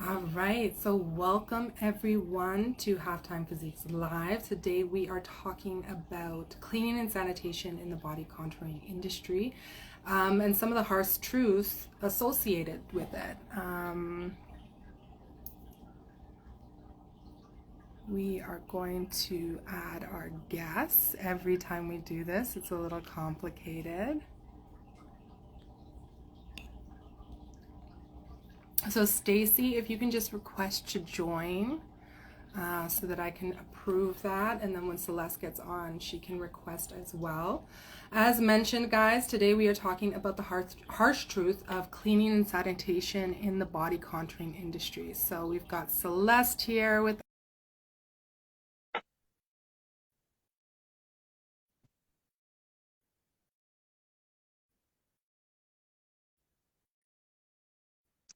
All right, so welcome everyone to Halftime Physiques Live. Today we are talking about cleaning and sanitation in the body contouring industry and some of the harsh truths associated with it. We are going to add our guests every time we do this. It's a little complicated. So Stacy, if you can just request to join so that I can approve that, and then when Celeste gets on, she can request as well. As mentioned, guys, today we are talking about the harsh truth of cleaning and sanitation in the body contouring industry. So we've got Celeste here with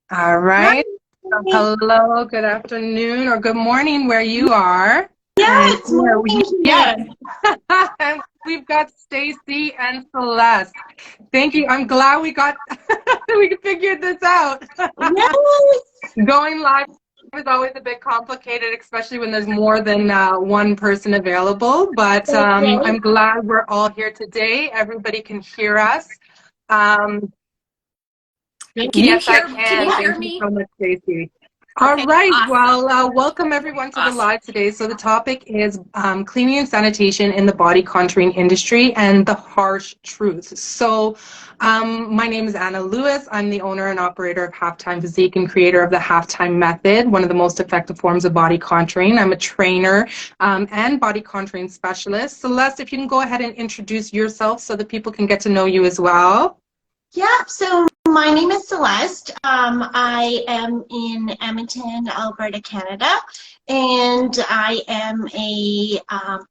All right. So hello, good afternoon, or good morning where you are. Yeah, it's morning here. And we've got Stacy and Celeste. Thank you. I'm glad we got we figured this out. Yes. Going live is always a bit complicated, especially when there's more than one person available. But I'm glad we're all here today. Everybody can hear us. Yes, I can. Can you hear Thank you me? so much, Stacey. Okay, All right. awesome. Well, welcome everyone to the live today. So the topic is cleaning and sanitation in the body contouring industry and the harsh truths. So my name is Anna Lewis. I'm the owner and operator of Halftime Physique and creator of the Halftime Method, one of the most effective forms of body contouring. I'm a trainer and body contouring specialist. Celeste, if you can go ahead and introduce yourself so that people can get to know you as well. Yeah, so my name is Celeste. I am in Edmonton, Alberta, Canada, and I am a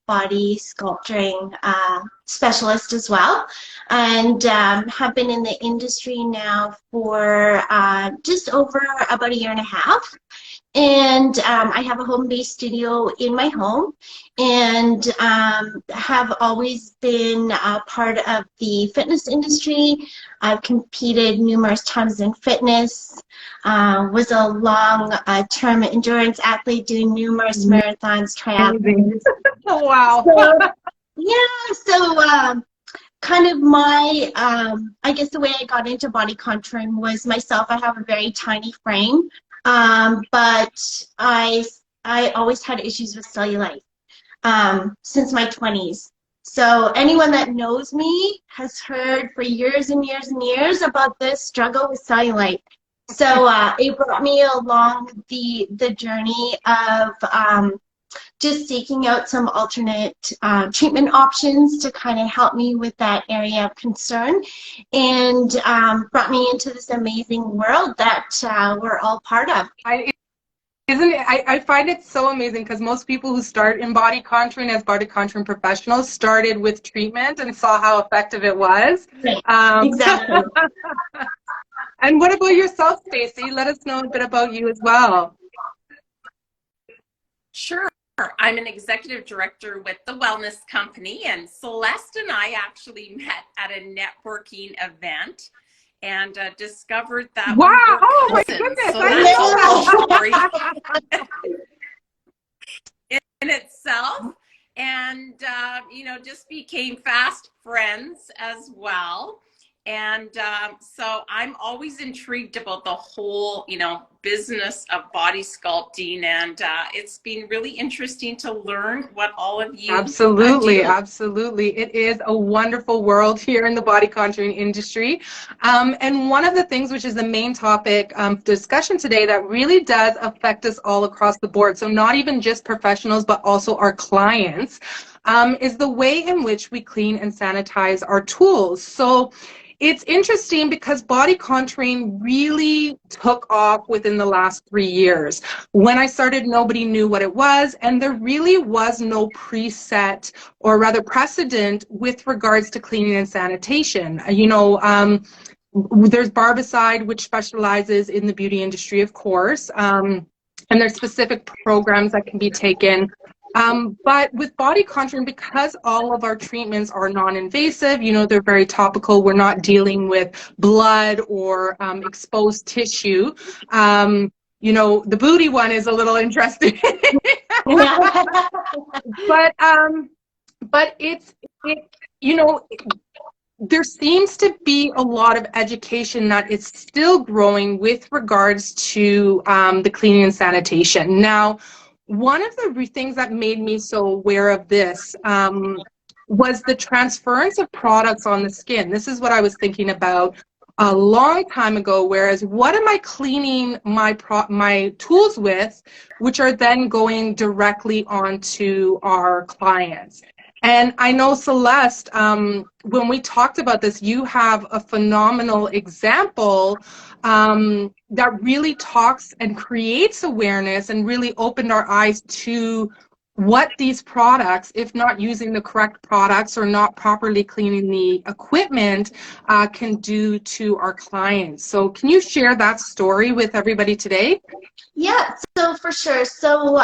body sculpting specialist as well, and have been in the industry now for just over about a year and a half. And I have a home-based studio in my home, and have always been a part of the fitness industry. I've competed numerous times in fitness, was a long-term endurance athlete doing numerous marathons, triathlons. Oh, wow. So, yeah, so kind of my, I guess the way I got into body contouring was myself. I have a very tiny frame, but I always had issues with cellulite since my 20s. So anyone that knows me has heard for years and years and years about this struggle with cellulite. So it brought me along the journey of just seeking out some alternate treatment options to kind of help me with that area of concern, and brought me into this amazing world that we're all part of. I find it so amazing because most people who start in body contouring as body contouring professionals started with treatment and saw how effective it was. Right. Exactly. And what about yourself, Stacy? Let us know a bit about you as well. Sure. I'm an executive director with the wellness company, and Celeste and I actually met at a networking event and discovered that wow! We were Oh cousins. my goodness! So that's a whole story in itself, and just became fast friends as well. And so I'm always intrigued about the whole, business of body sculpting, and it's been really interesting to learn what all of you Absolutely, do. absolutely. It is a wonderful world here in the body contouring industry. And one of the things which is the main topic discussion today that really does affect us all across the board, so not even just professionals, but also our clients, is the way in which we clean and sanitize our tools. So it's interesting because body contouring really took off within the last 3 years. When I started, nobody knew what it was, and there really was no preset or rather precedent with regards to cleaning and sanitation. There's Barbicide, which specializes in the beauty industry, of course, and there's specific programs that can be taken. But with body contouring, because all of our treatments are non-invasive, they're very topical, we're not dealing with blood or exposed tissue. you know, the booty one is a little interesting. but you know, there seems to be a lot of education that is still growing with regards to the cleaning and sanitation. Now, one of the things that made me so aware of this was the transference of products on the skin. This is what I was thinking about a long time ago, whereas what am I cleaning my tools with, which are then going directly onto our clients. And I know, Celeste, when we talked about this, you have a phenomenal example that really talks and creates awareness and really opened our eyes to what these products, if not using the correct products or not properly cleaning the equipment, can do to our clients. So can you share that story with everybody today? Yeah, so for sure. So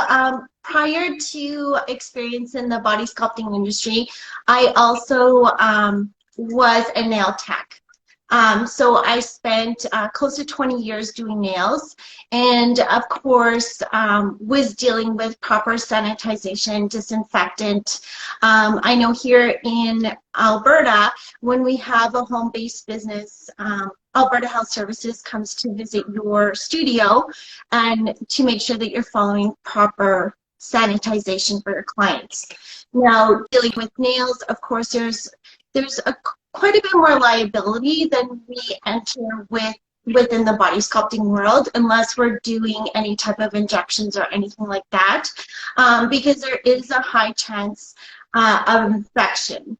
prior to experience in the body sculpting industry, I also was a nail tech. So I spent close to 20 years doing nails, and of course was dealing with proper sanitization, disinfectant. I know here in Alberta, when we have a home-based business, Alberta Health Services comes to visit your studio and to make sure that you're following proper sanitization for your clients. Now, dealing with nails, of course, there's quite a bit more liability than we enter within the body sculpting world, unless we're doing any type of injections or anything like that, because there is a high chance of infection.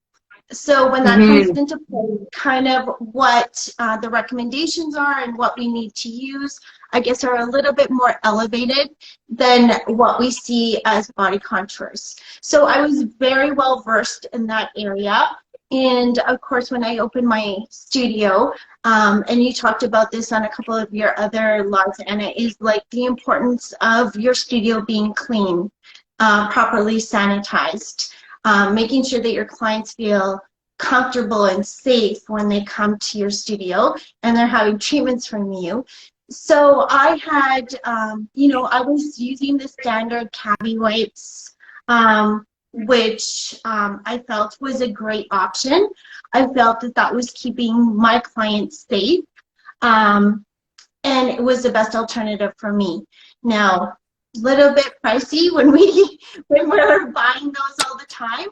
So when that comes into play, kind of what the recommendations are and what we need to use, I guess, are a little bit more elevated than what we see as body contours. So I was very well versed in that area. And of course, when I opened my studio, and you talked about this on a couple of your other lives, Anna, is like the importance of your studio being clean, properly sanitized, making sure that your clients feel comfortable and safe when they come to your studio and they're having treatments from you. So I had, you know, I was using the standard cavity wipes, which I felt was a great option. I felt that that was keeping my clients safe, and it was the best alternative for me. Now, a little bit pricey when we're buying those all the time,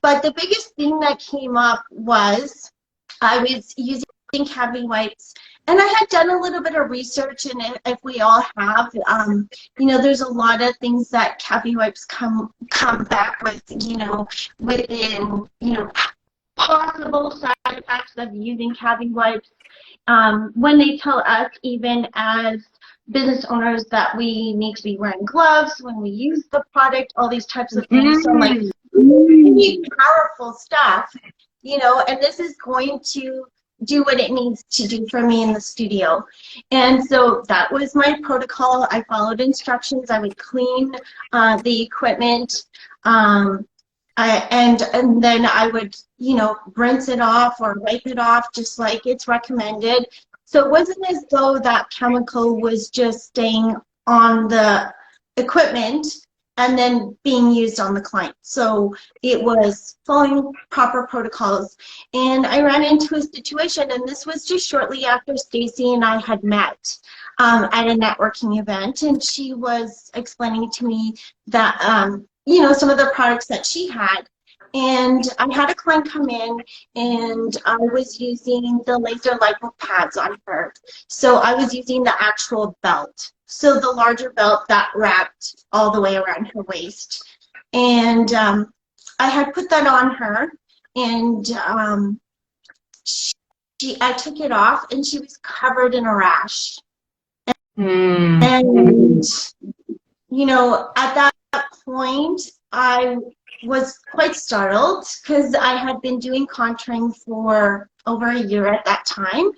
but the biggest thing that came up was I was using cavity wipes. And I had done a little bit of research, and if we all have, you know, there's a lot of things that cavity wipes come back with, you know, within, you know, possible side effects of using cavity wipes. When they tell us, even as business owners, that we need to be wearing gloves when we use the product, all these types of things. So, like, really powerful stuff, you know, and this is going to do what it needs to do for me in the studio. And so that was my protocol. I followed instructions. I would clean the equipment, and then I would, you know, rinse it off or wipe it off just like it's recommended. So it wasn't as though that chemical was just staying on the equipment and then being used on the client. So it was following proper protocols. And I ran into a situation, and this was just shortly after Stacy and I had met at a networking event, and she was explaining to me that, you know, some of the products that she had. And I had a client come in, and I was using the laser lipo pads on her. So I was using the actual belt. So the larger belt that wrapped all the way around her waist. And I had put that on her, and I took it off, and she was covered in a rash. And, you know, at that point, I was quite startled because I had been doing contouring for over a year at that time,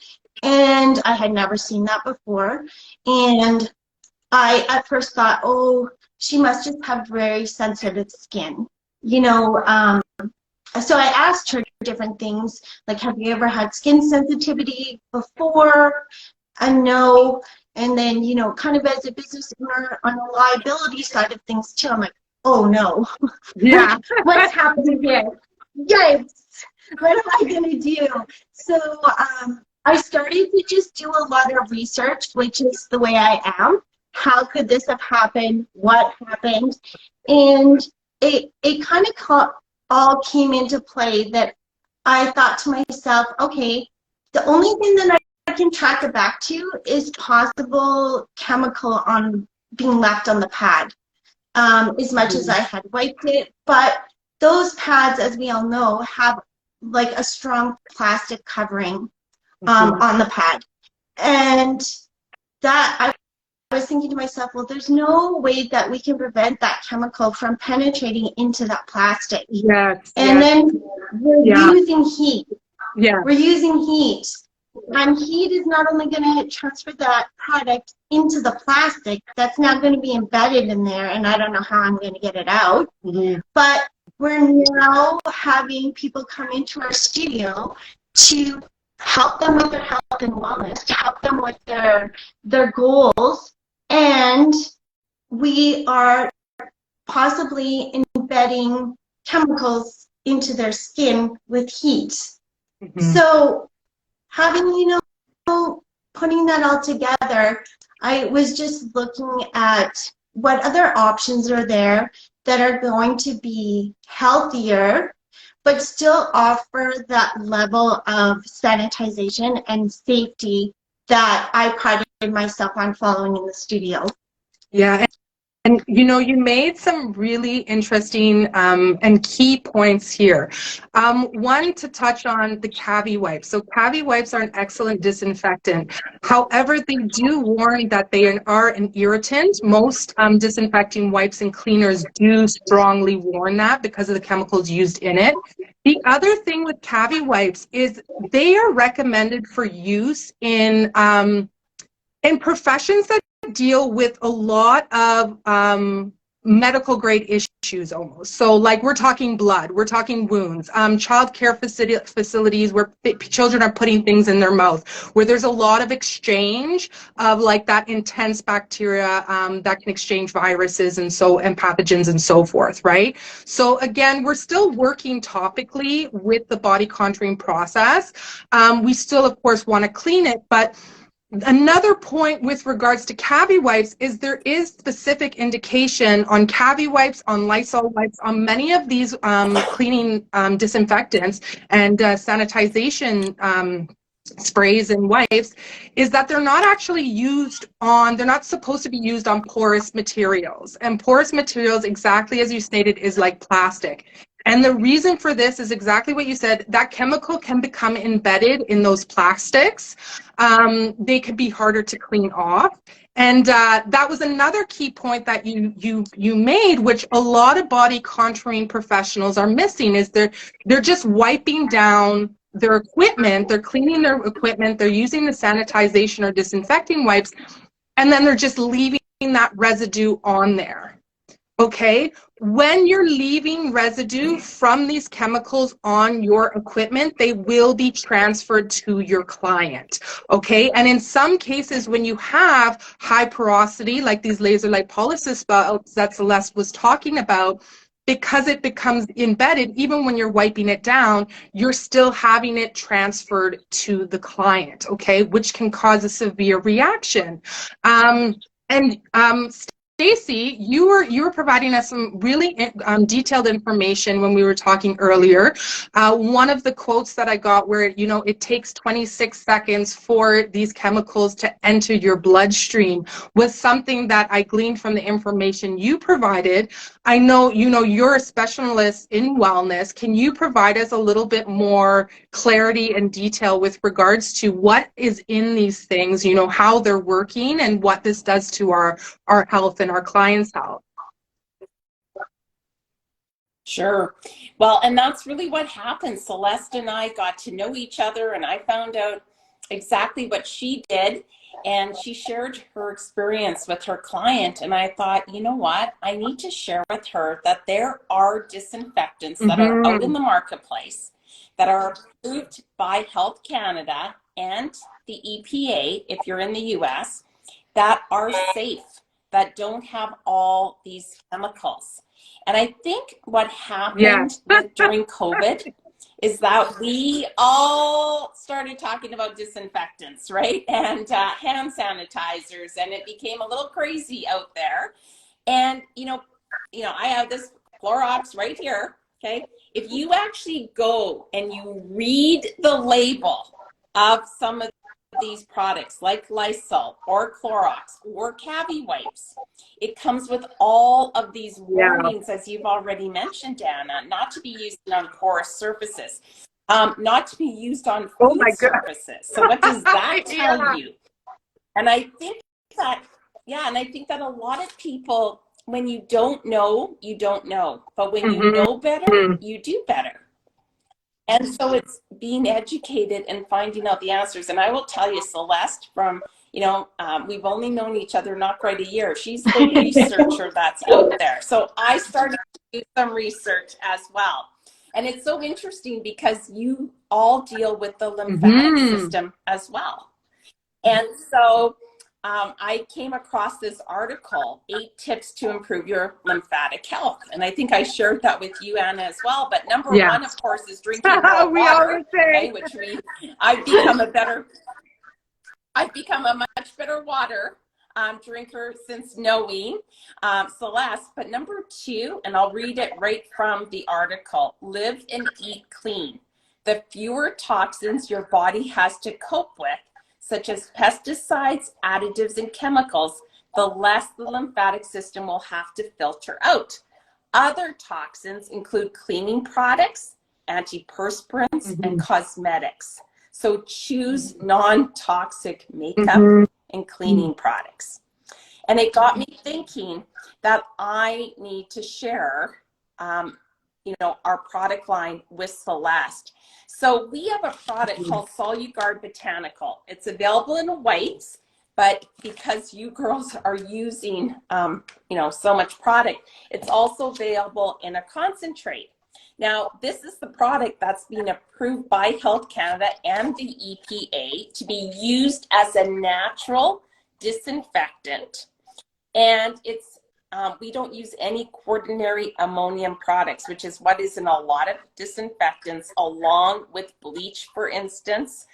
and I had never seen that before. And I at first thought, oh, she must just have very sensitive skin, you know. So I asked her different things, like, have you ever had skin sensitivity before? And no. And then, you know, kind of as a business owner on the liability side of things too, I'm like, oh no, Yeah. what's happening here? Yikes, what am I going to do? So I started to just do a lot of research, which is the way I am. How could this have happened? What happened? And it kind of all came into play that I thought to myself, okay, the only thing that I can track it back to is possible chemical on being left on the pad, as much as I had wiped it. But those pads, as we all know, have like a strong plastic covering on the pad. And that I was thinking to myself, well, there's no way that we can prevent that chemical from penetrating into that plastic. Yes. And then we're using heat. Yeah. We're using heat. And heat is not only going to transfer that product into the plastic, that's now going to be embedded in there, and I don't know how I'm going to get it out. But we're now having people come into our studio to help them with their health and wellness, to help them with their goals, and we are possibly embedding chemicals into their skin with heat. So having, you know, putting that all together, I was just looking at what other options are there that are going to be healthier, but still offer that level of sanitization and safety that I prided myself on following in the studio. Yeah. And you know, you made some really interesting and key points here. One, to touch on the cavi wipes. So cavi wipes are an excellent disinfectant. However, they do warn that they are an irritant. Most disinfecting wipes and cleaners do strongly warn that because of the chemicals used in it. The other thing with cavi wipes is they are recommended for use in professions that deal with a lot of medical grade issues almost. So like we're talking blood, we're talking wounds, child care facilities where children are putting things in their mouth, where there's a lot of exchange of like that intense bacteria that can exchange viruses and pathogens and so forth, right? So again, we're still working topically with the body contouring process. We still, of course, want to clean it, but another point with regards to cavi wipes is there is specific indication on cavi wipes, on Lysol wipes, on many of these cleaning disinfectants and sanitization sprays and wipes, is that they're not actually used on, they're not supposed to be used on porous materials. And porous materials, exactly as you stated, is like plastic. And the reason for this is exactly what you said, that chemical can become embedded in those plastics. They could be harder to clean off. And that was another key point that you made, which a lot of body contouring professionals are missing, is they're just wiping down their equipment, they're cleaning their equipment, they're using the sanitization or disinfecting wipes, and then they're just leaving that residue on there. Okay, when you're leaving residue from these chemicals on your equipment, they will be transferred to your client. Okay, and in some cases, when you have high porosity, like these laser lipolysis belts that Celeste was talking about, because it becomes embedded, even when you're wiping it down, you're still having it transferred to the client, okay, which can cause a severe reaction. Stacy, you were providing us some really detailed information when we were talking earlier. One of the quotes that I got where, you know, it takes 26 seconds for these chemicals to enter your bloodstream was something that I gleaned from the information you provided. I know, you know, you're a specialist in wellness. Can you provide us a little bit more clarity and detail with regards to what is in these things, you know, how they're working and what this does to our health and our clients' health? Sure. Well, and that's really what happened. Celeste and I got to know each other, and I found out exactly what she did, and she shared her experience with her client. And I thought, you know what? I need to share with her that there are disinfectants that are out in the marketplace that are approved by Health Canada and the EPA, if you're in the US, that are safe, that don't have all these chemicals. And I think what Yes. happened during COVID is that we all started talking about disinfectants, right? And hand sanitizers, and it became a little crazy out there. And I have this Clorox right here. Okay, if you actually go and you read the label of some of these products, like Lysol or Clorox or Cavi wipes, it comes with all of these warnings, as you've already mentioned, Anna, not to be used on porous surfaces, not to be used on Oh food my God. surfaces. So what does that tell Yeah. you? And I think that, yeah, and I think that a lot of people, when you don't know, you don't know. But when you know better, you do better. And so it's being educated and finding out the answers. And I will tell you, Celeste, from, we've only known each other not quite a year. She's the researcher that's out there. So I started to do some research as well. And it's so interesting because you all deal with the lymphatic system as well. And so I came across this article, 8 Tips to Improve Your Lymphatic Health. And I think I shared that with you, Anna, as well. But number one, of course, is drinking more water, okay, which I've become a much better water drinker since knowing Celeste. But number 2, and I'll read it right from the article, live and eat clean. The fewer toxins your body has to cope with, such as pesticides, additives, and chemicals, the less the lymphatic system will have to filter out. Other toxins include cleaning products, antiperspirants, and cosmetics. So choose non-toxic makeup and cleaning products. And it got me thinking that I need to share our product line with Celeste. So we have a product called Soluguard Botanical. It's available in wipes, but because you girls are using, so much product, it's also available in a concentrate. Now, this is the product that's been approved by Health Canada and the EPA to be used as a natural disinfectant. And it's we don't use any quaternary ammonium products, which is what is in a lot of disinfectants, along with bleach, for instance.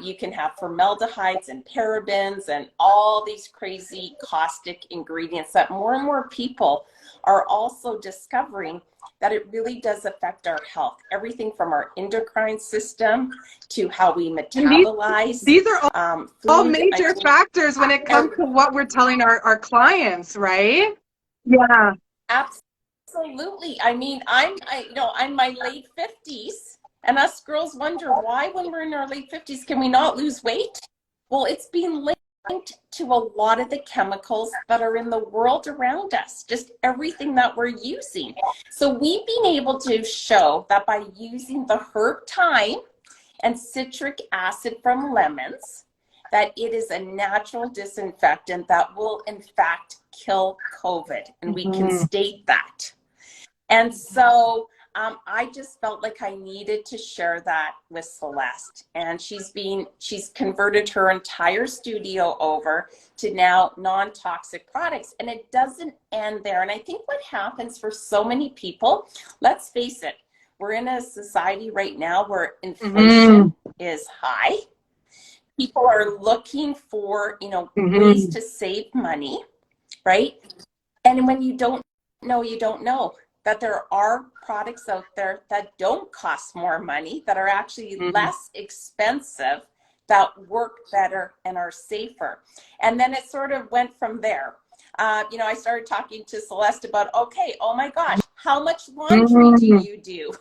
You can have formaldehydes and parabens and all these crazy caustic ingredients that more and more people are also discovering that it really does affect our health. Everything from our endocrine system to how we metabolize. These are all major factors when it comes to what we're telling our clients, right? Yeah. Absolutely. I mean, I'm my late 50s, and us girls wonder why, when we're in our late 50s, can we not lose weight? Well, it's being linked to a lot of the chemicals that are in the world around us, just everything that we're using. So we've been able to show that by using the herb thyme and citric acid from lemons, that it is a natural disinfectant that will in fact kill COVID, and we can state that. And so I just felt like I needed to share that with Celeste, and she's converted her entire studio over to now non-toxic products, and it doesn't end there. And I think what happens for so many people, let's face it, we're in a society right now where inflation is high. People are looking for, ways to save money, right? And when you don't know, you don't know that there are products out there that don't cost more money, that are actually less expensive, that work better and are safer. And then it sort of went from there. I started talking to Celeste about, okay, oh my gosh, how much laundry do you do?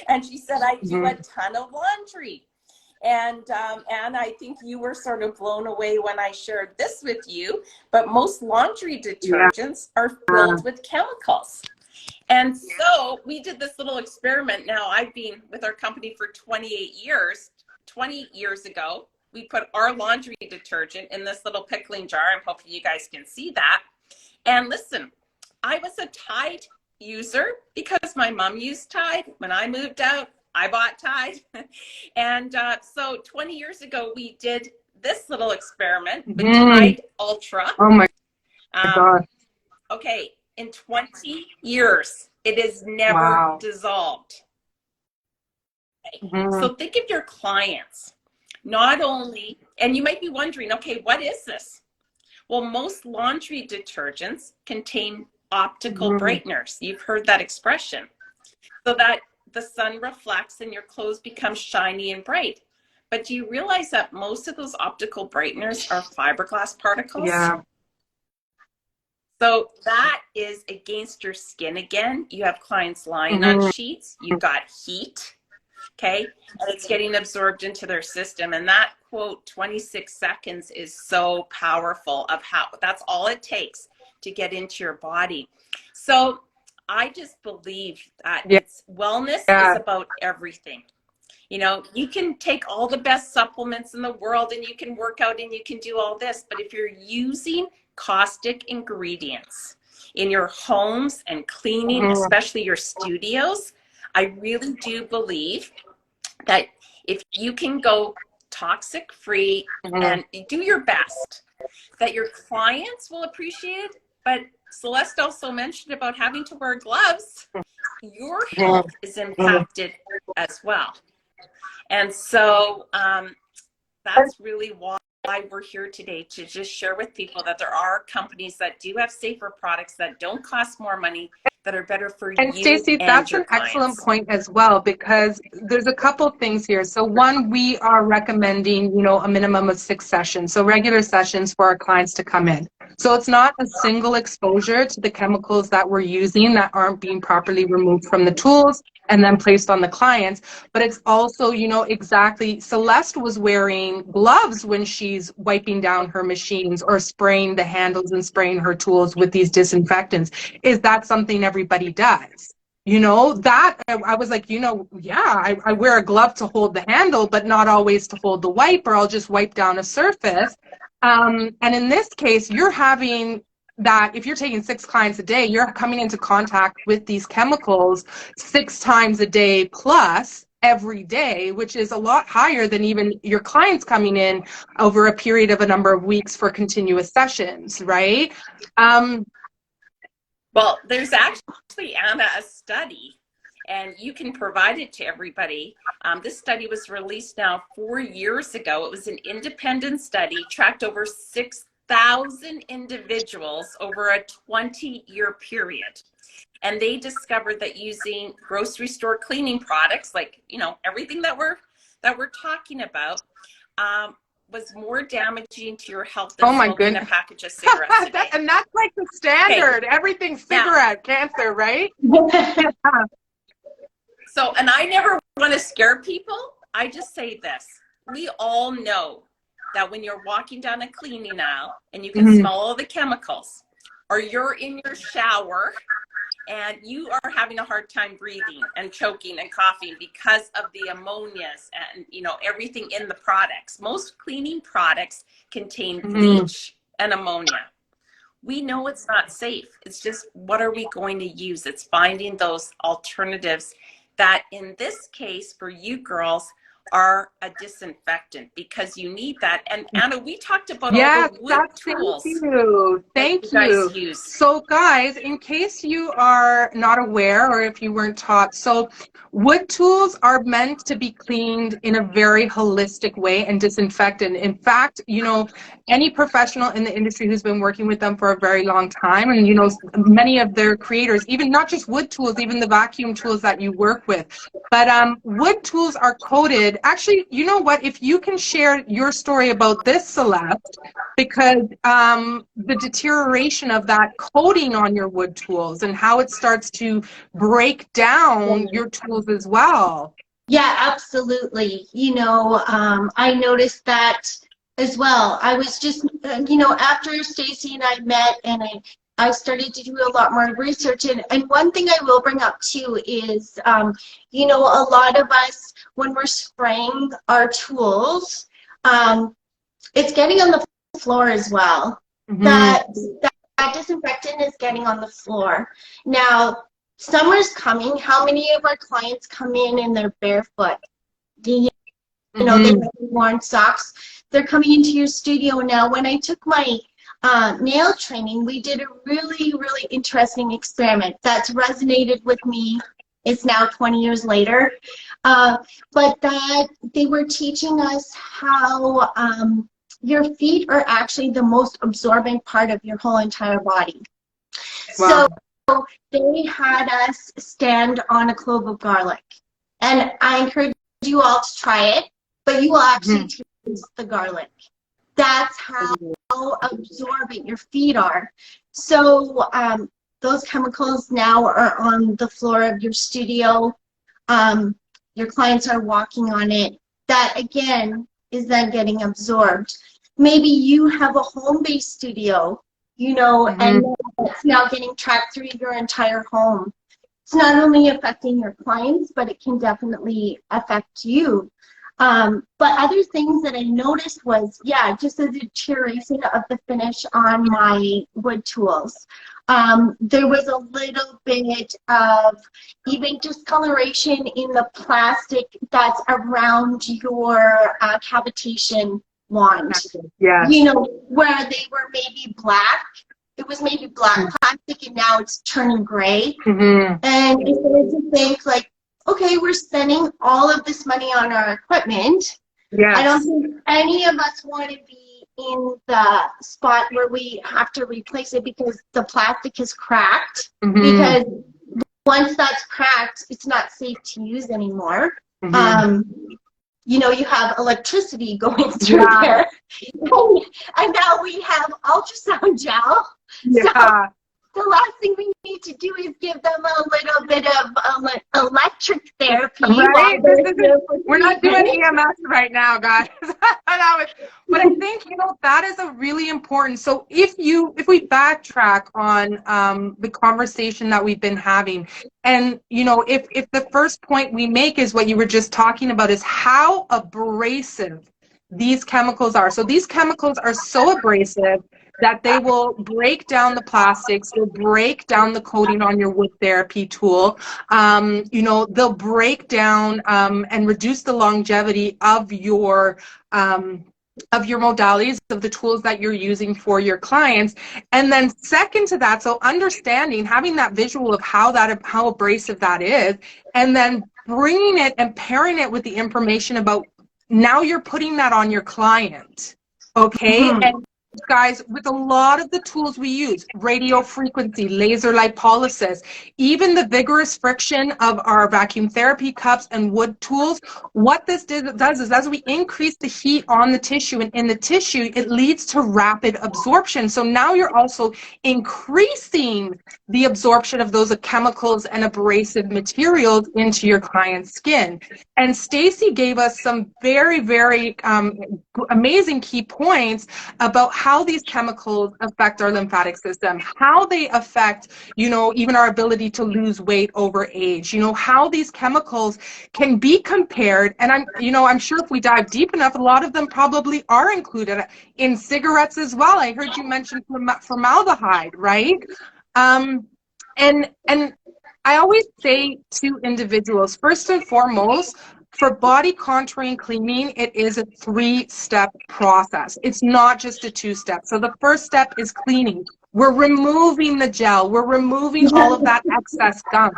And she said, I do a ton of laundry. And I think you were sort of blown away when I shared this with you, but most laundry detergents are filled with chemicals. And so we did this little experiment. Now, I've been with our company for 28 years. 20 years ago, we put our laundry detergent in this little pickling jar. I'm hoping you guys can see that. And listen, I was a Tide user because my mom used Tide. When I moved out, I bought Tide. And so 20 years ago, we did this little experiment with Mm. Tide Ultra. Oh my God. Okay, in 20 years, it is never Wow. dissolved. Mhm. So think of your clients, not only, and you might be wondering, okay, what is this? Well, most laundry detergents contain optical Mhm. brighteners. You've heard that expression. So that the sun reflects and your clothes become shiny and bright. But do you realize that most of those optical brighteners are fiberglass particles? Yeah. So that is against your skin again. You have clients lying on sheets. You've got heat, okay? And it's getting absorbed into their system. And that quote, 26 seconds, is so powerful of how that's all it takes to get into your body. So I just believe that Yeah. it's wellness Yeah. is about everything. You know, you can take all the best supplements in the world and you can work out and you can do all this, but if you're using caustic ingredients in your homes and cleaning, especially your studios, I really do believe that if you can go toxic free and do your best, that your clients will appreciate it. But Celeste also mentioned about having to wear gloves. Your health is impacted as well. And so that's really why we're here today, to just share with people that there are companies that do have safer products that don't cost more money, that are better for And you Stacey, and that's your an clients. excellent point as well, because there's a couple things here. So one, we are recommending, you know, a minimum of 6 sessions, so regular sessions for our clients to come in. So it's not a single exposure to the chemicals that we're using that aren't being properly removed from the tools and then placed on the clients, but it's also, you know, exactly, Celeste was wearing gloves when she's wiping down her machines or spraying the handles and spraying her tools with these disinfectants. Is that something everybody does? You know, that I was like, you know, yeah, I wear a glove to hold the handle, but not always to hold the wipe, or I'll just wipe down a surface. And in this case, you're having that, if you're taking 6 clients a day, you're coming into contact with these chemicals 6 times a day plus every day, which is a lot higher than even your clients coming in over a period of a number of weeks for continuous sessions, right? Well, there's actually, Anna, a study, and you can provide it to everybody. This study was released now 4 years ago. It was an independent study, tracked over 6,000 individuals over a 20-year period. And they discovered that using grocery store cleaning products, like, you know, everything that we're talking about, was more damaging to your health than smoking a package of cigarettes a day. And that's like the standard. Okay. Everything's cigarette cancer, right? So, and I never want to scare people. I just say this. We all know that when you're walking down a cleaning aisle and you can smell all the chemicals, or you're in your shower and you are having a hard time breathing and choking and coughing because of the ammonias and, you know, everything in the products. Most cleaning products contain bleach and ammonia. We know it's not safe. It's just, what are we going to use? It's finding those alternatives that, in this case, for you girls, are a disinfectant, because you need that. And Anna, we talked about all the wood tools. Thank you. So guys, in case you are not aware, or if you weren't taught, so wood tools are meant to be cleaned in a very holistic way and disinfected. In fact, you know, any professional in the industry who's been working with them for a very long time, and you know, many of their creators, even not just wood tools, even the vacuum tools that you work with, but wood tools are coated. Actually, you know what, if you can share your story about this, Celeste, because the deterioration of that coating on your wood tools and how it starts to break down your tools as well. Yeah, absolutely. You know, I noticed that as well. I was just, you know, after Stacey and I met, and I started to do a lot more research. And one thing I will bring up too is, you know, a lot of us, when we're spraying our tools, it's getting on the floor as well. That disinfectant is getting on the floor. Now, summer's coming. How many of our clients come in and they're barefoot? You know, they haven't worn socks. they're coming into your studio now. When I took my nail training, we did a really, really interesting experiment that's resonated with me. It's now 20 years later. But that they were teaching us how your feet are actually the most absorbent part of your whole entire body. Wow. So they had us stand on a clove of garlic. And I encourage you all to try it, but you will actually taste the garlic. That's how absorbent your feet are. So those chemicals now are on the floor of your studio. Your clients are walking on it. That, again, is then getting absorbed. Maybe you have a home-based studio, you know, and it's now getting tracked through your entire home. It's not only affecting your clients, but it can definitely affect you. But other things that I noticed was, yeah, just a deterioration of the finish on my wood tools. There was a little bit of even discoloration in the plastic that's around your cavitation wand. Yeah. You know, where they were maybe black. It was maybe black plastic, and now it's turning gray. And I started to think, like, okay, we're spending all of this money on our equipment. Yes. I don't think any of us want to be in the spot where we have to replace it because the plastic is cracked. Because once that's cracked, it's not safe to use anymore. You know, you have electricity going through there. And now we have ultrasound gel. So the last thing we need to do is give them a little bit of electric therapy. Right? We're not doing EMS right now, guys. But I think, you know, that is a really important. So if we backtrack on the conversation that we've been having, and, you know, if the first point we make is what you were just talking about, is how abrasive these chemicals are. So these chemicals are so abrasive that they will break down the plastics, they'll break down the coating on your wood therapy tool. You know, they'll break down and reduce the longevity of your modalities, of the tools that you're using for your clients. And then second to that, so understanding, having that visual of how abrasive that is, and then bringing it and pairing it with the information about now you're putting that on your client, okay? And guys, with a lot of the tools we use, radio frequency, laser lipolysis, even the vigorous friction of our vacuum therapy cups and wood tools, what this does is as we increase the heat on the tissue and in the tissue, it leads to rapid absorption. So now you're also increasing the absorption of those chemicals and abrasive materials into your client's skin. And Stacy gave us some very, very amazing key points about how these chemicals affect our lymphatic system, how they affect, you know, even our ability to lose weight over age, you know, how these chemicals can be compared. And I'm sure if we dive deep enough, a lot of them probably are included in cigarettes as well. I heard you mention formaldehyde, right? And I always say to individuals, first and foremost, for body contouring cleaning, it is a 3-step process. It's not just a 2-step. So the first step is cleaning. We're removing the gel. We're removing all of that excess gunk.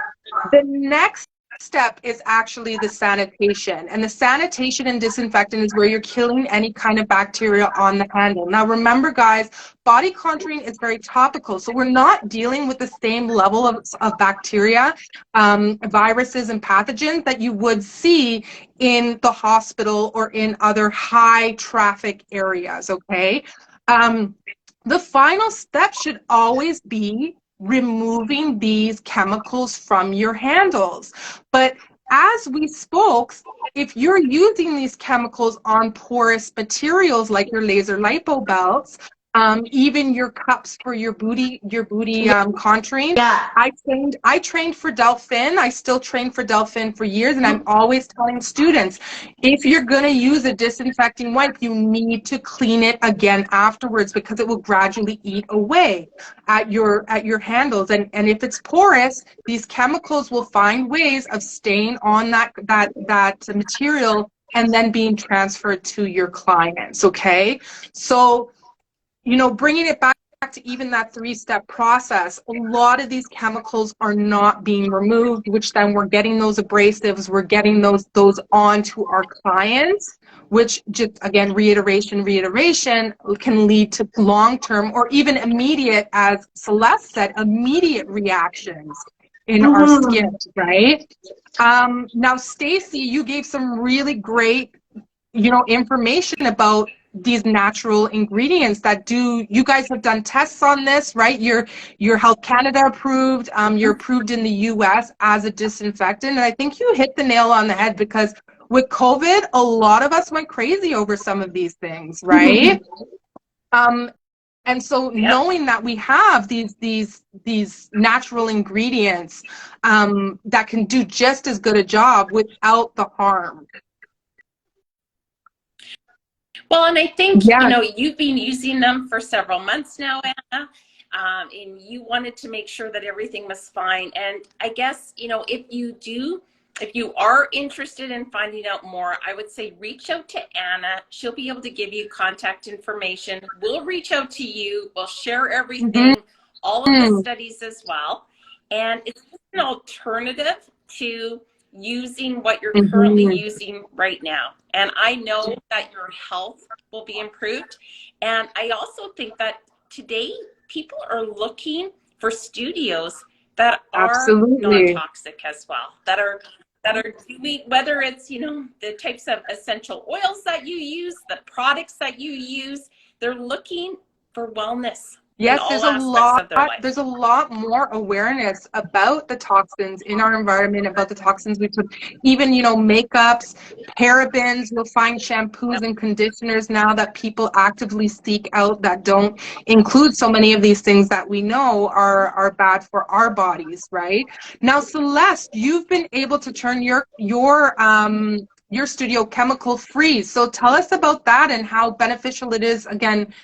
The next step is actually the sanitation. And the sanitation and disinfectant is where you're killing any kind of bacteria on the handle. Now remember, guys, body contouring is very topical. So we're not dealing with the same level of bacteria, viruses, and pathogens that you would see in the hospital or in other high traffic areas, okay? The final step should always be removing these chemicals from your handles. But as we spoke, if you're using these chemicals on porous materials like your laser lipo belts, even your cups for your booty contouring. Yeah. I trained for Delphin. I still train for Delphin for years, and I'm always telling students, if you're going to use a disinfecting wipe, you need to clean it again afterwards because it will gradually eat away at your handles. And if it's porous, these chemicals will find ways of staying on that material and then being transferred to your clients, okay? So, you know, bringing it back to even that 3-step process, a lot of these chemicals are not being removed, which then we're getting those abrasives, we're getting those onto our clients, which just, again, reiteration, can lead to long-term or even immediate, as Celeste said, immediate reactions in our skin, right? Now, Stacy, you gave some really great, you know, information about these natural ingredients that you guys have done tests on this, right? You're Health Canada approved, you're approved in the US as a disinfectant. And I think you hit the nail on the head, because with COVID, a lot of us went crazy over some of these things, right? And so knowing that we have these natural ingredients that can do just as good a job without the harm. Well, and I think, you know, you've been using them for several months now, Anna, and you wanted to make sure that everything was fine. And I guess, you know, if you are interested in finding out more, I would say reach out to Anna. She'll be able to give you contact information. We'll reach out to you. We'll share everything, all of the studies as well. And it's an alternative to using what you're currently using right now. And I know that your health will be improved. And I also think that today people are looking for studios that are non-toxic as well, that are doing, whether it's, you know, the types of essential oils that you use, the products that you use, they're looking for wellness. Yes, there's a lot more awareness about the toxins in our environment, about the toxins we took, even, you know, makeups, parabens. You'll find shampoos and conditioners now that people actively seek out that don't include so many of these things that we know are bad for our bodies, right? Now, Celeste, you've been able to turn your studio chemical free. So tell us about that and how beneficial it is, again,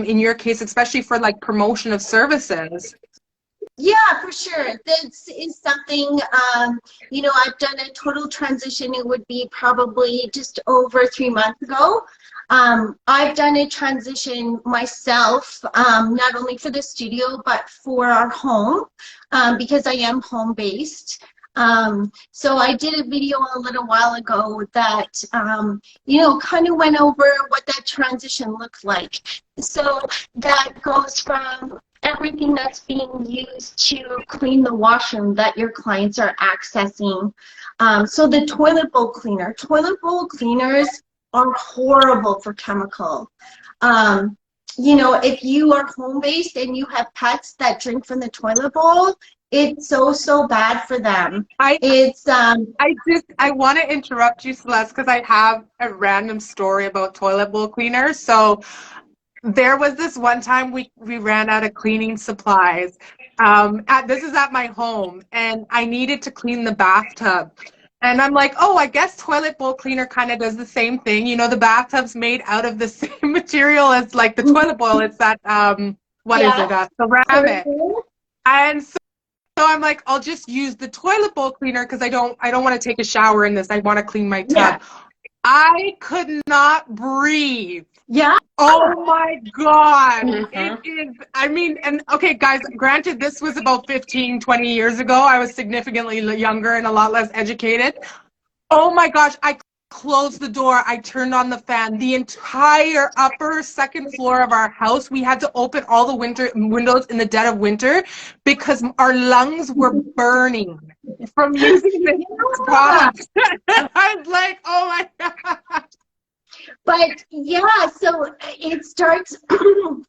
in your case, especially for like promotion of services. Yeah, for sure. This is something, you know, I've done a total transition. It would be probably just over 3 months ago. I've done a transition myself, not only for the studio, but for our home, because I am home-based. So I did a video a little while ago that, you know, kind of went over what that transition looked like. So that goes from everything that's being used to clean the washroom that your clients are accessing. So the toilet bowl cleaners are horrible for chemical. You know, if you are home-based and you have pets that drink from the toilet bowl, it's so bad for them. I want to interrupt you, Celeste, because I have a random story about toilet bowl cleaners. So there was this one time we ran out of cleaning supplies. This is at my home, and I needed to clean the bathtub. And I'm like, oh, I guess toilet bowl cleaner kind of does the same thing. You know, the bathtub's made out of the same material as like the toilet bowl. It's that ceramic. And so I'm like, I'll just use the toilet bowl cleaner because I don't want to take a shower in this. I want to clean my tub. Yeah. I could not breathe. Yeah. Oh my God. It is, I mean, and okay, guys, granted, this was about 15, 20 years ago. I was significantly younger and a lot less educated. Oh my gosh. I closed the door. I turned on the fan. The entire upper second floor of our house, we had to open all the windows in the dead of winter because our lungs were burning from using this product. I was like, oh my God. But yeah, so it starts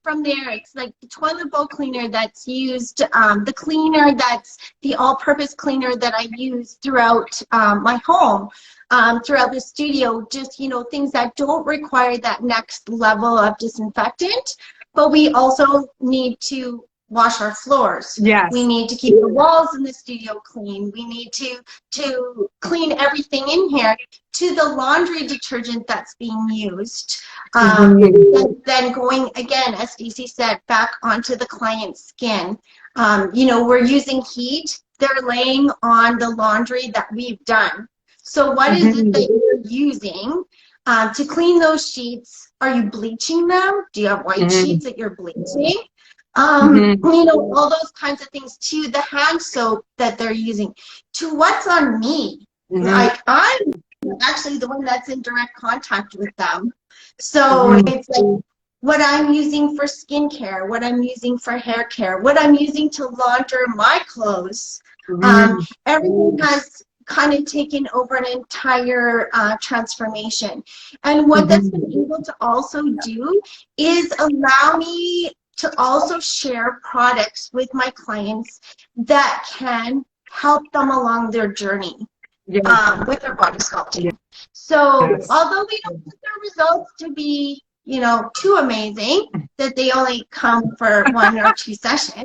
from there. It's like the toilet bowl cleaner that's used, the cleaner that's the all-purpose cleaner that I use throughout my home, throughout the studio, just, you know, things that don't require that next level of disinfectant, but we also need to wash our floors. Yes. We need to keep the walls in the studio clean. We need to clean everything in here, to the laundry detergent that's being used. Then going, again, as Stacey said, back onto the client's skin. You know, we're using heat. They're laying on the laundry that we've done. So what is it that you're using to clean those sheets? Are you bleaching them? Do you have white sheets that you're bleaching? You know, all those kinds of things, to the hand soap that they're using, to what's on me. Like, I'm actually the one that's in direct contact with them. So it's like what I'm using for skincare, what I'm using for hair care, what I'm using to launder my clothes. Everything has kind of taken over an entire transformation. And what that's been able to also do is allow me to also share products with my clients that can help them along their journey with their body sculpting. So although we don't want their results to be, you know, too amazing, that they only come for 1 or 2 sessions,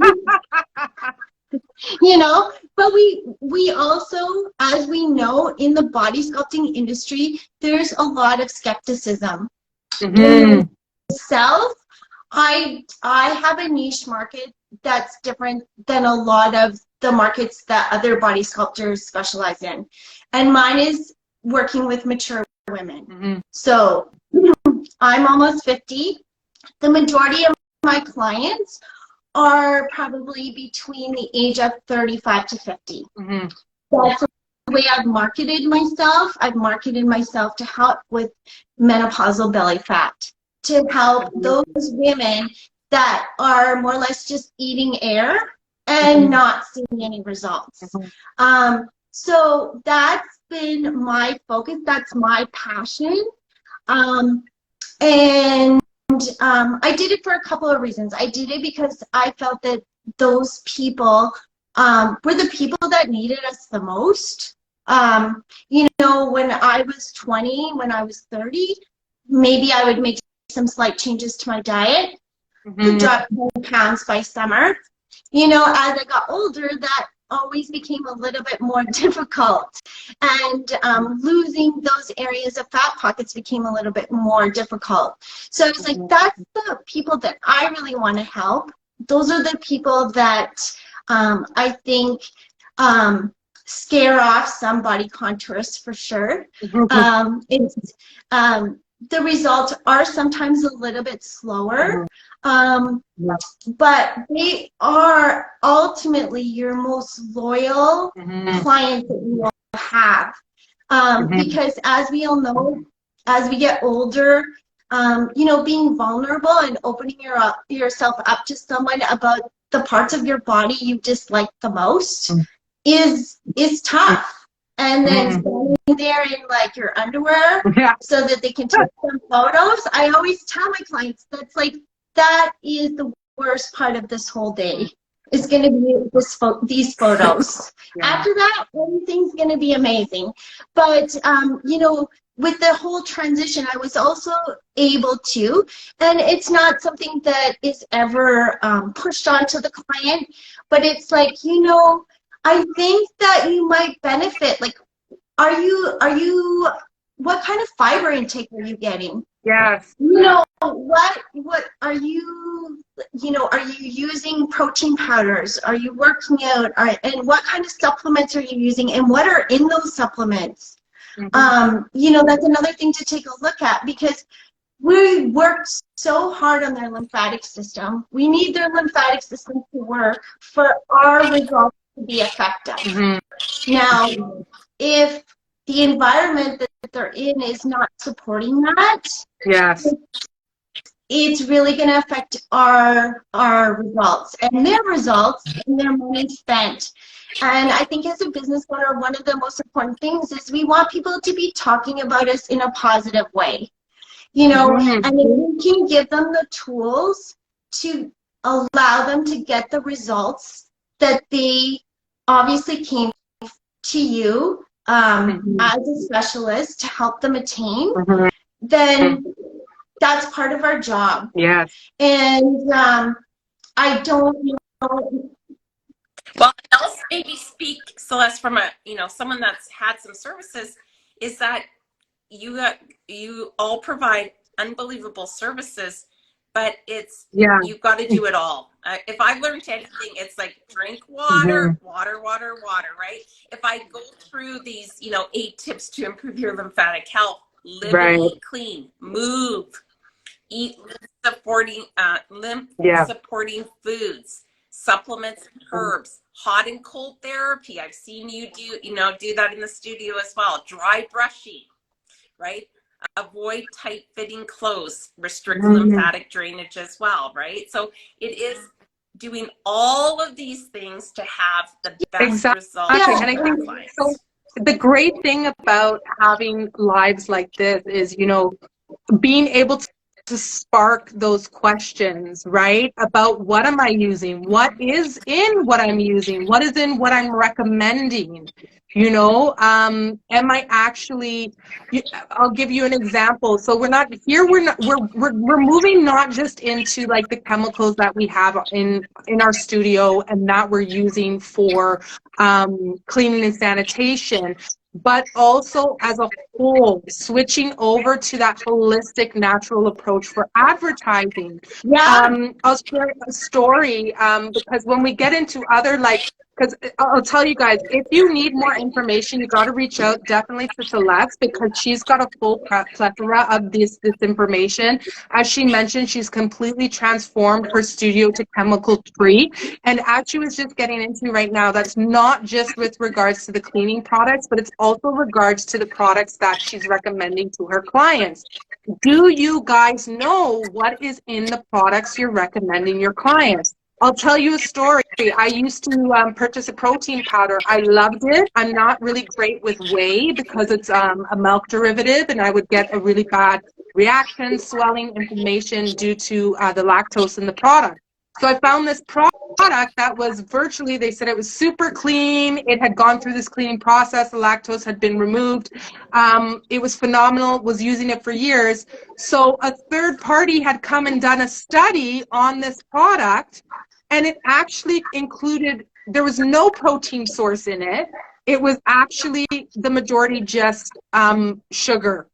you know, but we also, as we know, in the body sculpting industry, there's a lot of skepticism. In itself, I have a niche market that's different than a lot of the markets that other body sculptors specialize in. And mine is working with mature women. So I'm almost 50. The majority of my clients are probably between the age of 35 to 50. That's the way I've marketed myself. I've marketed myself to help with menopausal belly fat, to help those women that are more or less just eating air and not seeing any results. So that's been my focus. That's my passion. And I did it for a couple of reasons. I did it because I felt that those people were the people that needed us the most. You know, when I was 20, when I was 30, maybe I would make some slight changes to my diet, drop 10 pounds by summer. You know, as I got older, that always became a little bit more difficult, and losing those areas of fat pockets became a little bit more difficult. So it's like, that's the people that I really want to help. Those are the people that I think scare off some body contourists for sure. The results are sometimes a little bit slower, but they are ultimately your most loyal clients that you will have. Because as we all know, as we get older, you know, being vulnerable and opening yourself up to someone about the parts of your body you dislike the most is tough. And then standing there in like your underwear so that they can take some photos. I always tell my clients, that's like, that is the worst part of this whole day. Is going to be these photos. After that, everything's going to be amazing. But you know, with the whole transition, I was also able to, and it's not something that is ever pushed onto the client, but it's like, you know, I think that you might benefit. Like, are you, what kind of fiber intake are you getting? Yes. You know, what are you, you know, are you using protein powders? Are you working out? And what kind of supplements are you using? And what are in those supplements? You know, that's another thing to take a look at, because we work so hard on their lymphatic system. We need their lymphatic system to work for our results to be effective. Now, if the environment that they're in is not supporting that, it's really going to affect our results and their results and their money spent. And I think as a business owner, one of the most important things is we want people to be talking about us in a positive way. You know, and if we can give them the tools to allow them to get the results that they obviously came to you as a specialist to help them attain, then that's part of our job. And I don't know. Well, I'll maybe speak, Celeste, from a, you know, someone that's had some services, is that you all provide unbelievable services, but it's, Yeah. you've got to do it all. If I've learned anything, it's like drink water, water, water, water, right? If I go through these, you know, 8 tips to improve your lymphatic health, live Right. and eat clean, move, eat lymph Yeah. supporting foods, supplements, herbs, hot and cold therapy. I've seen you do that in the studio as well. Dry brushing, right? Avoid tight fitting clothes, restrict lymphatic drainage as well, right? So it is doing all of these things to have the best results Exactly. for And I your think so. clients. The great thing about having lives like this is, you know, being able to spark those questions, right? About what am I using? What is in what I'm using? What is in what I'm recommending? You know, am I actually, I'll give you an example. So we're moving not just into like the chemicals that we have in our studio and that we're using for cleaning and sanitation, but also as a whole, switching over to that holistic, natural approach for advertising. Yeah. I'll share a story because when we get into other, like, because I'll tell you guys, if you need more information, you got to reach out definitely to Celeste because she's got a full plethora of this information. As she mentioned, she's completely transformed her studio to chemical free. And as she was just getting into right now, that's not just with regards to the cleaning products, but it's also regards to the products that she's recommending to her clients. Do you guys know what is in the products you're recommending your clients? I'll tell you a story. I used to purchase a protein powder. I loved it. I'm not really great with whey because it's a milk derivative, and I would get a really bad reaction, swelling, inflammation due to the lactose in the product. So I found this product that was virtually, they said it was super clean. It had gone through this cleaning process. The lactose had been removed. It was phenomenal, was using it for years. So a third party had come and done a study on this product, and it actually included, there was no protein source in it. It was actually the majority just sugar.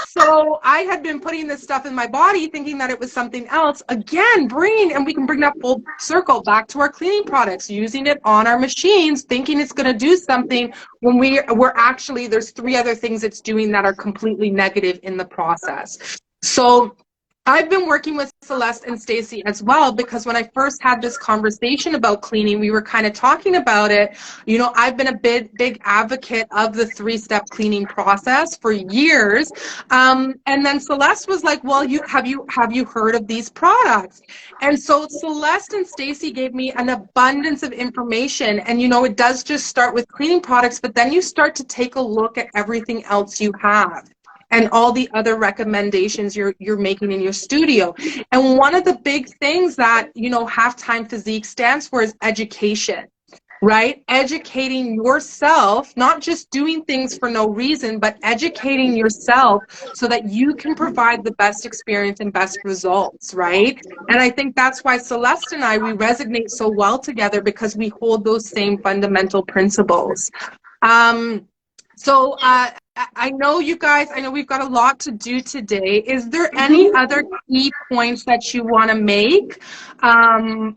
So I had been putting this stuff in my body thinking that it was something else. Again, and we can bring that full circle back to our cleaning products, using it on our machines, thinking it's going to do something when we're actually, there's 3 other things it's doing that are completely negative in the process. So I've been working with Celeste and Stacy as well, because when I first had this conversation about cleaning, we were kind of talking about it. You know, I've been a big advocate of the 3-step cleaning process for years. And then Celeste was like, well, have you heard of these products? And so Celeste and Stacy gave me an abundance of information. And, you know, it does just start with cleaning products, but then you start to take a look at everything else you have and all the other recommendations you're making in your studio. And one of the big things that, you know, Halftime Physique stands for is education, right? Educating yourself, not just doing things for no reason, but educating yourself so that you can provide the best experience and best results, right? And I think that's why Celeste and we resonate so well together, because we hold those same fundamental principles. So I know you guys, I know we've got a lot to do today. Is there any other key points that you want to make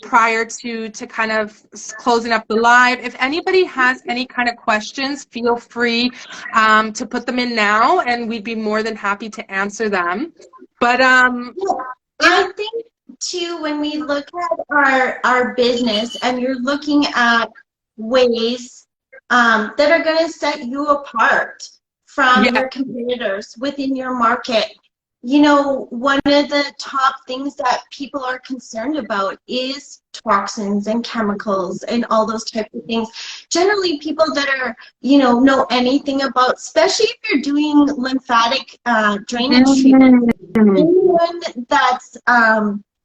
prior to kind of closing up the live? If anybody has any kind of questions, feel free to put them in now, and we'd be more than happy to answer them. But I think too, when we look at our business and you're looking at ways that are going to set you apart from your competitors within your market. You know, one of the top things that people are concerned about is toxins and chemicals and all those types of things. Generally, people that are, you know anything about, especially if you're doing lymphatic drainage treatment, anyone that's,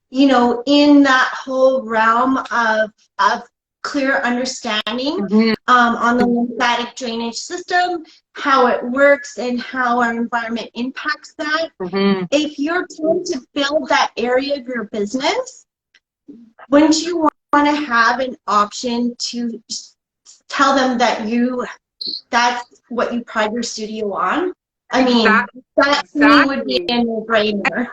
you know, in that whole realm of clear understanding on the lymphatic drainage system, how it works and how our environment impacts that. If you're trying to build that area of your business, wouldn't you want to have an option to tell them that that's what you pride your studio on? I mean, that to me would be a no-brainer.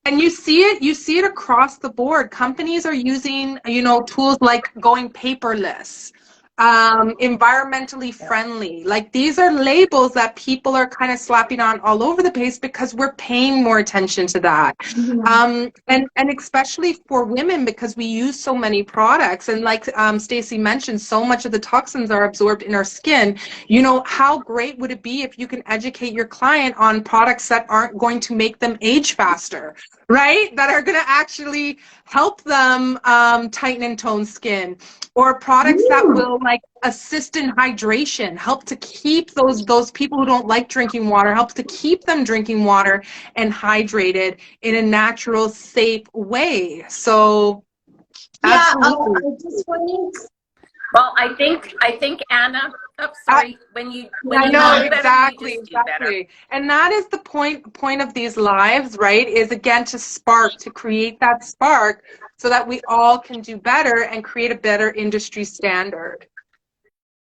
And you see it across the board. Companies are using, tools like going paperless, environmentally friendly. Like these are labels that people are kind of slapping on all over the place because we're paying more attention to that. And especially for women because we use so many products. And like Stacey mentioned, so much of the toxins are absorbed in our skin. How great would it be if you can educate your client on products that aren't going to make them age faster? Right? That are going to actually help them tighten and tone skin, or products that will like assist in hydration, help to keep those people who don't like drinking water, helps to keep them drinking water and hydrated in a natural, safe way. So, Yeah, absolutely. I just wanted. Well, I think Anna. Oh, sorry. When you I do know, better, exactly, you just do better. exactly. And that is the point of these lives, right? Is again to create that spark so that we all can do better and create a better industry standard.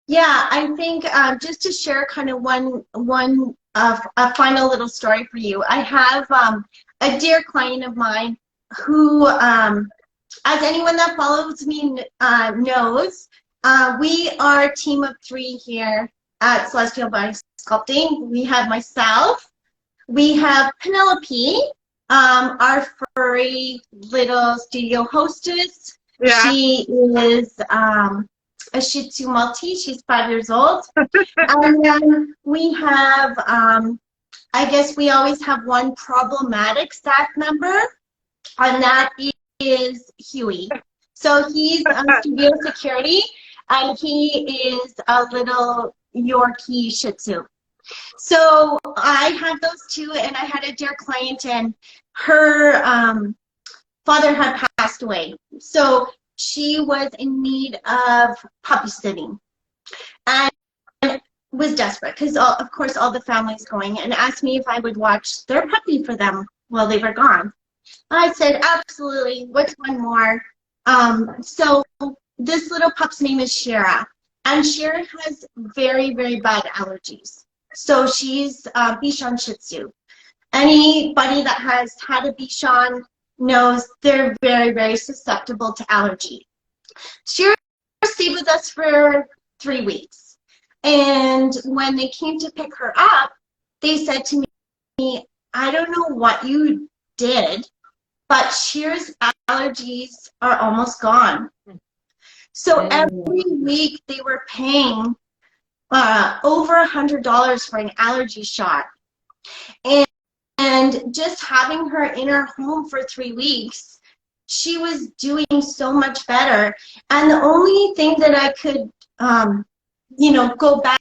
Yeah, I think just to share kind of a final little story for you. I have a dear client of mine who, as anyone that follows me knows, we are a team of 3 here at Celestial Body Sculpting. We have myself, we have Penelope, our furry little studio hostess. Yeah. She is a Shih Tzu Maltese. She's 5 years old. And then we have, I guess we always have one problematic staff member, and that is Huey. So he's studio security, and he is a little Yorkie Shih Tzu. So I have those 2, and I had a dear client, and her father had passed away. So she was in need of puppy sitting and was desperate because, of course, all the family's going, and asked me if I would watch their puppy for them while they were gone. I said, absolutely. What's one more? So this little pup's name is Shira, and Shira has very, very bad allergies. So she's Bichon Shih Tzu. Anybody that has had a Bichon knows they're very, very susceptible to allergy. She stayed with us for 3 weeks. And when they came to pick her up, they said to me, I don't know what you did, but Shear's allergies are almost gone. So every week they were paying over $100 for an allergy shot. And just having her in our home for 3 weeks, she was doing so much better. And the only thing that I could, go back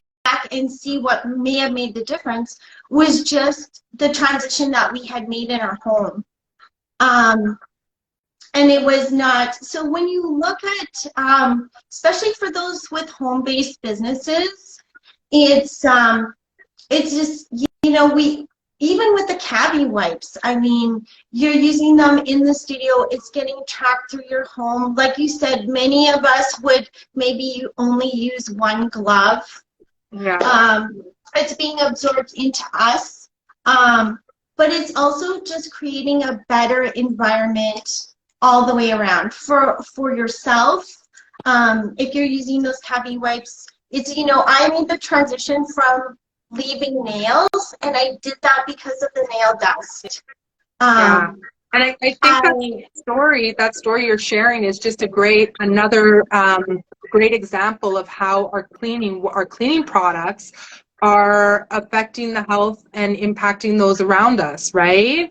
and see what may have made the difference was just the transition that we had made in our home. And it was not, so when you look at, especially for those with home-based businesses, it's just, even with the cabbie wipes, I mean, you're using them in the studio, it's getting tracked through your home. Like you said, many of us would maybe only use one glove. Yeah. It's being absorbed into us. But it's also just creating a better environment all the way around for yourself. If you're using those cabbie wipes, it's, I made the transition from leaving nails, and I did that because of the nail dust. Yeah. And I think that story you're sharing is just another great example of how our cleaning products are affecting the health and impacting those around us, right?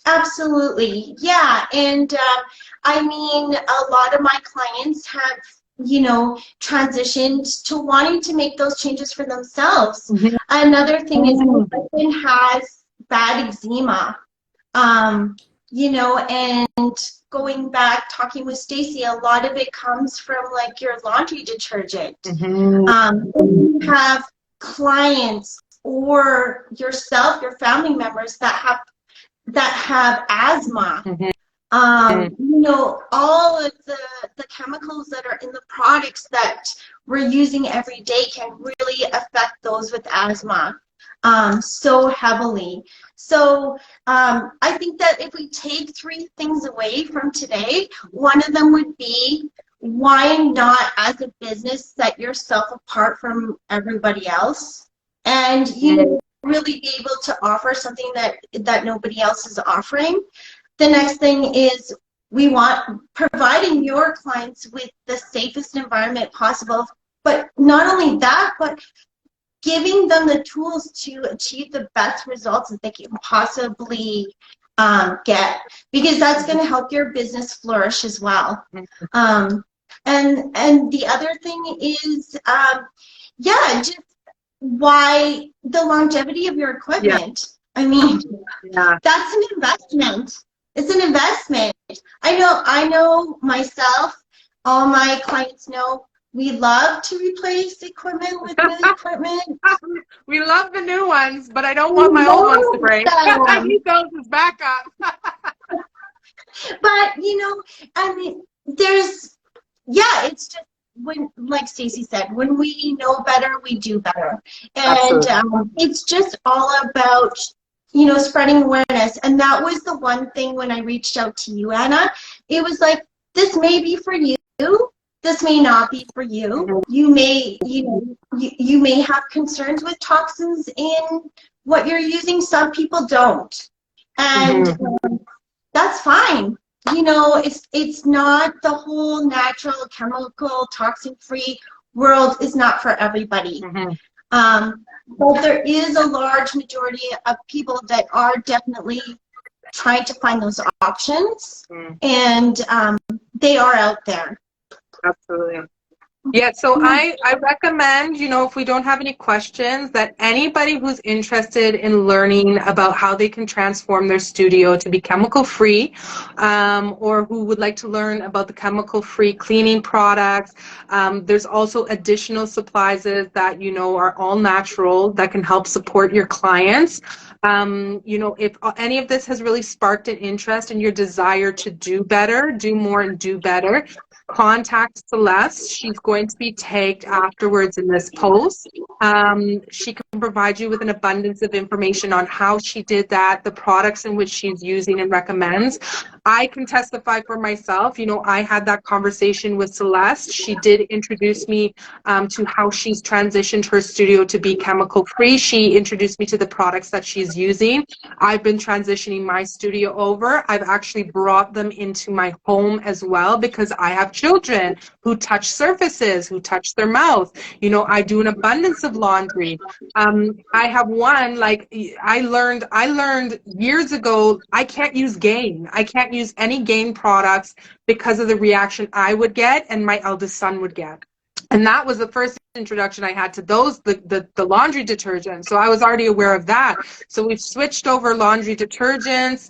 Absolutely. Yeah. And I mean, a lot of my clients have transitioned to wanting to make those changes for themselves. Mm-hmm. Another thing is my husband has bad eczema, and going back, talking with Stacey, a lot of it comes from like your laundry detergent. Mm-hmm. You have clients or yourself, your family members that have asthma. Mm-hmm. All of the chemicals that are in the products that we're using every day can really affect those with asthma. so heavily. So I think that if we take 3 things away from today, one of them would be, why not as a business set yourself apart from everybody else, and you really be able to offer something that nobody else is offering. The next thing is, we want providing your clients with the safest environment possible, but not only that, but giving them the tools to achieve the best results that they can possibly get, because that's going to help your business flourish as well. And the other thing is, yeah, just why the longevity of your equipment. I mean, that's an investment. It's an investment. I know myself, all my clients know, we love to replace equipment with new equipment. We love the new ones, but I don't want my old ones to break. I need those as backup. But, you know, I mean, there's, yeah, it's just, when, like Stacey said, when we know better, we do better. And it's just all about, you know, spreading awareness. And that was the one thing when I reached out to you, Anna. It was like, this may be for you. This may not be for you. You may, you may have concerns with toxins in what you're using. Some people don't, and that's fine. You know, it's not the whole natural, chemical, toxin-free world is not for everybody. But there is a large majority of people that are definitely trying to find those options, and they are out there. Absolutely. Yeah, so I recommend, you know, if we don't have any questions, that anybody who's interested in learning about how they can transform their studio to be chemical-free, or who would like to learn about the chemical-free cleaning products, there's also additional supplies that, you know, are all natural that can help support your clients. You know, if any of this has really sparked an interest in your desire to do better, do more and do better, contact Celeste. She's going to be tagged afterwards in this post. She can provide you with an abundance of information on how she did that, the products in which she's using and recommends. I can testify for myself. You know, I had that conversation with Celeste. She did introduce me to how she's transitioned her studio to be chemical free. She introduced me to the products that she's using. I've been transitioning my studio over. I've actually brought them into my home as well, because I have children who touch surfaces, who touch their mouth. You know, I do an abundance of laundry. I have one, like, I learned years ago, I can't use Gain. I can't use any Gain products because of the reaction I would get and my eldest son would get. And that was the first introduction I had to those, the laundry detergent. So I was already aware of that. So we've switched over laundry detergents.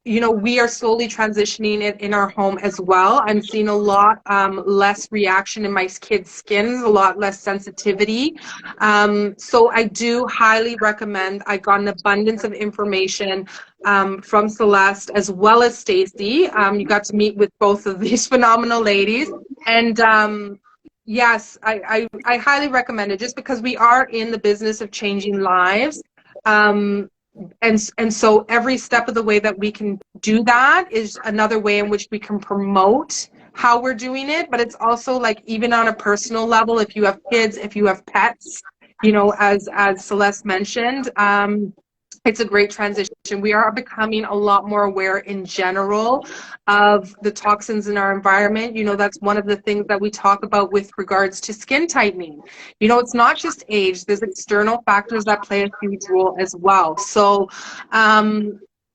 You know, we are slowly transitioning it in our home as well. I'm seeing a lot less reaction in my kids' skins, a lot less sensitivity. So I do highly recommend. I got an abundance of information from Celeste as well as Stacey. You got to meet with both of these phenomenal ladies. And yes, I highly recommend it, just because we are in the business of changing lives. And so every step of the way that we can do that is another way in which we can promote how we're doing it. But it's also, like, even on a personal level, if you have kids, if you have pets, you know, as Celeste mentioned, it's a great transition. We are becoming a lot more aware in general of the toxins in our environment. You know, that's one of the things that we talk about with regards to skin tightening. You know, it's not just age, there's external factors that play a huge role as well. So,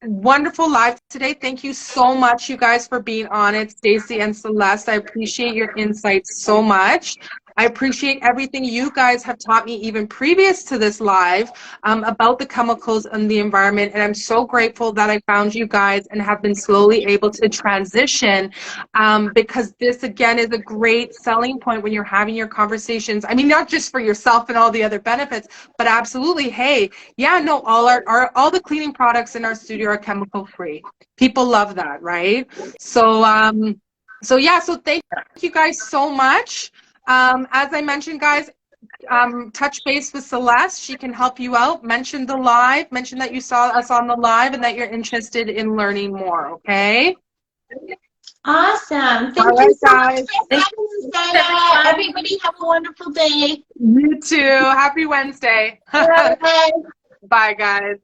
wonderful live today. Thank you so much, you guys, for being on it. Stacey and Celeste, I appreciate your insights so much. I appreciate everything you guys have taught me even previous to this live about the chemicals and the environment. And I'm so grateful that I found you guys and have been slowly able to transition, because this, again, is a great selling point when you're having your conversations. I mean, not just for yourself and all the other benefits, but absolutely, hey, yeah, no, all the cleaning products in our studio are chemical free. People love that, right? So, yeah, so thank you guys so much. As I mentioned, guys, touch base with Celeste. She can help you out. Mention the live. Mention that you saw us on the live and that you're interested in learning more, okay? Awesome. All Thank right, you so much guys. for having us, Sarah. Everybody have a wonderful day. You too. Happy Wednesday. Bye. Bye, guys.